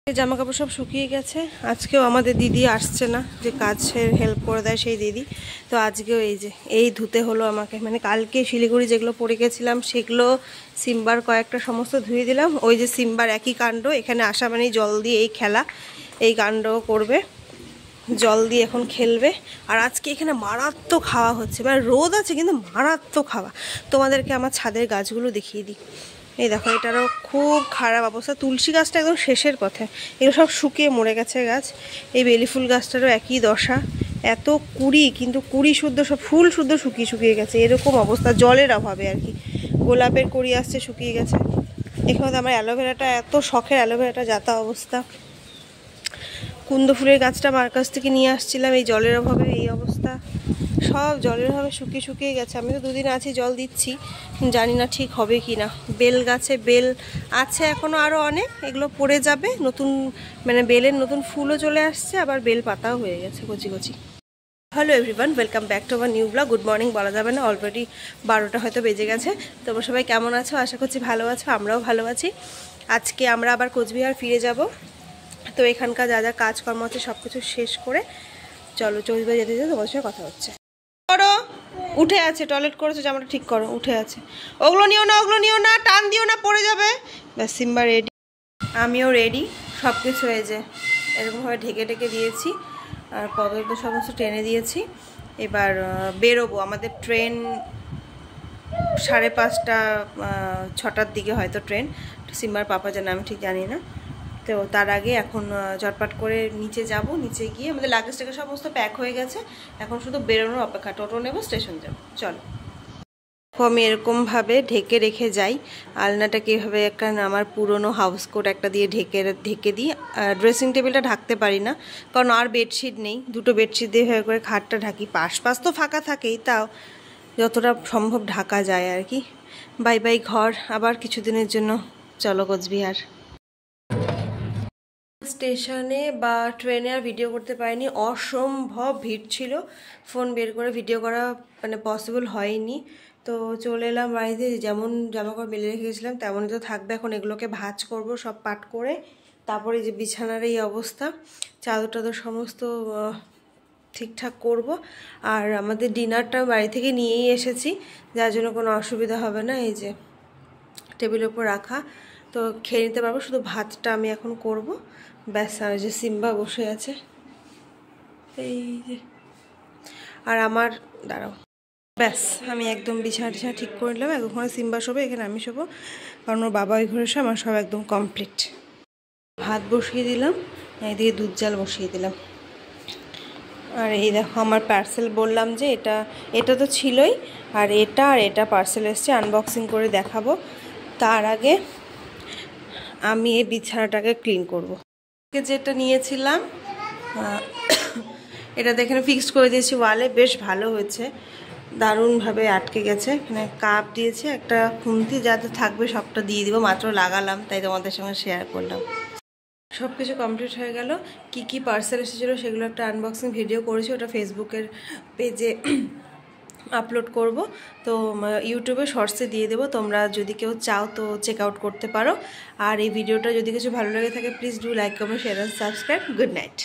জামা কাপড় সব শুকিয়ে গেছে। আজকেও আমাদের দিদি আসছে না, যে কাজের হেল্প করে দেয় সেই দিদি। তো আজকেও এই ধুতে হলো আমাকে, মানে কালকে শিলিগুড়ি যেগুলো পরে গেছিলাম সেগুলো সিম্বার কয়েকটা সমস্ত ধুয়ে দিলাম। ওই যে সিম্বার একই কাণ্ড, এখানে আসা মানেই জল দিয়ে এই খেলা, এই কাণ্ড করবে, জল দিয়ে এখন খেলবে। আর আজকে এখানে মারাত্মক হাওয়া হচ্ছে, মানে রোদ আছে কিন্তু মারাত্মক হাওয়া। তোমাদেরকে আমার ছাদের গাছগুলো দেখিয়ে দিই। এই দেখো, এটারও খুব খারাপ অবস্থা। তুলসী গাছটা একদম শেষের পথে, এগুলো সব শুকিয়ে মরে গেছে গাছ। এই বেলি ফুল গাছটারও একই দশা, এত কুড়ি, কিন্তু কুড়ি শুদ্ধ সব ফুল শুদ্ধ শুকিয়ে শুকিয়ে গেছে, এরকম অবস্থা জলের অভাবে আর কি। গোলাপের কুড়ি আসছে, শুকিয়ে গেছে। এখানে তো আমার অ্যালোভেরাটা, এত শখের অ্যালোভেরাটা, যাতা অবস্থা। কুন্দ ফুলের গাছটা মার কাছ থেকে নিয়ে আসছিলাম, এই জলের অভাবে এই অবস্থা, সব জলের অভাবে শুকিয়ে শুকিয়ে গেছে। আমি তো দুদিন আছি, জল দিচ্ছি, জানি না ঠিক হবে কি না। বেল গাছে বেল আছে এখনও আরও অনেক, এগুলো পড়ে যাবে। নতুন মানে বেলের নতুন ফুলও চলে আসছে, আবার বেল পাতাও হয়ে গেছে কচি কচি। Hello everyone, welcome back to our new blog. Good morning বলা যাবে না, অলরেডি 12টা হয়তো বেজে গেছে। তোমরা সবাই কেমন আছো? আশা করছি ভালো আছো, আমরাও ভালো আছি। আজকে আমরা আবার কোচবিহার ফিরে যাব। তো এখানকার যা যা কাজকর্ম আছে সব কিছু শেষ করে চলো কোচবিহার যেতে যেতে তোমাদের সঙ্গে কথা হচ্ছে। করো, উঠে আছে, টয়লেট করেছো, জামাটা ঠিক করো, উঠে আছে। ওগুলো নিও না, ওগুলো নিও না, টান দিও না, পড়ে যাবে। ব্যাস, সিম্বা রেডি, আমিও রেডি, সব কিছু এই যে এরকমভাবে ঢেকে ঢেকে দিয়েছি। আর পদত সমস্ত টেনে দিয়েছি। এবার বেরোবো, আমাদের ট্রেন 5:30 6টার দিকে হয়তো ট্রেন। সিম্বার পাপা জানে, আমি ঠিক জানি না। তো তার আগে এখন চটপট করে নিচে যাব, নিচে গিয়ে আমাদের লাগেজ টাকে সমস্ত প্যাক হয়ে গেছে, এখন শুধু বেরোনোর অপেক্ষা, টোটো নেব, স্টেশন যাব। চলো, আমি এরকমভাবে ঢেকে রেখে যাই আলনাটাকে, এভাবে একটা আমার পুরনো হাউস কোট একটা দিয়ে ঢেকে দিই। ড্রেসিং টেবিলটা ঢাকতে পারি না, কারণ আর বেডশিট নেই। দুটো বেডশিট দিয়ে ভাবে করে খাটটা ঢাকি, পাশ তো ফাঁকা থাকেই, তাও যতটা সম্ভব ঢাকা যায় আর কি। বাই বাই ঘর, আবার কিছুদিনের জন্য চলো কোচবিহার। স্টেশনে বা ট্রেনে আর ভিডিও করতে পারিনি, অসম্ভব ভিড় ছিল, ফোন বের করে ভিডিও করা মানে পসিবল হয়নি। তো চলে এলাম বাড়িতে, যেমন জামাকাপড় মেলে রেখে গেছিলাম তেমনই তো থাকবে। এখন এগুলোকে ভাঁজ করব সব পাট করে, তারপরে যে বিছানার এই অবস্থা, চাদর টাদর সমস্ত ঠিকঠাক করব। আর আমাদের ডিনারটা বাড়ি থেকে নিয়েই এসেছি, যার জন্য কোনো অসুবিধা হবে না। এই যে টেবিলের উপর রাখা, তো খেয়ে নিতে পারবো। শুধু ভাতটা আমি এখন করব, ব্যাস। আর যে সিম্বা বসে আছে এই যে, আর আমার দাঁড়াও, ব্যাস আমি একদম বিছানা ঠিক করে নিলাম। এখন সিম্বা শোবে, এখানে আমি শোবো, কারণ ওর বাবা ওই ঘরে শোয়, আমার সব একদম কমপ্লিট। ভাত বসিয়ে দিলাম, এদিকে দুধ জাল বসিয়ে দিলাম। আর এই দেখো আমার পার্সেল, বললাম যে এটা তো ছিলই, আর এটা পার্সেল এসছে, আনবক্সিং করে দেখাবো। তার আগে আমি এই বিছানাটাকে ক্লিন করব। যেটা নিয়েছিলাম এটা দেখে ফিক্সড করে দিয়েছি ওয়ালে, বেশ ভালো হয়েছে, দারুণভাবে আটকে গেছে। এখানে কাপ দিয়েছে, একটা খুন্তি যাতে থাকবে, সবটা দিয়ে দিব। মাত্র লাগালাম, তাই তোমাদের সঙ্গে শেয়ার করলাম। সব কিছু কমপ্লিট হয়ে গেল। কি কি পার্সেল এসেছিলো সেগুলো একটা আনবক্সিং ভিডিও করেছি, ওটা ফেসবুকের পেজে আপলোড করব। তো ইউটিউবে শর্টসে দিয়ে দেবো, তোমরা যদি কেউ চাও তো চেক আউট করতে পারো। আর এই ভিডিওটা যদি কিছু ভালো লেগে থাকে, please do like, comment, share and subscribe. Good night.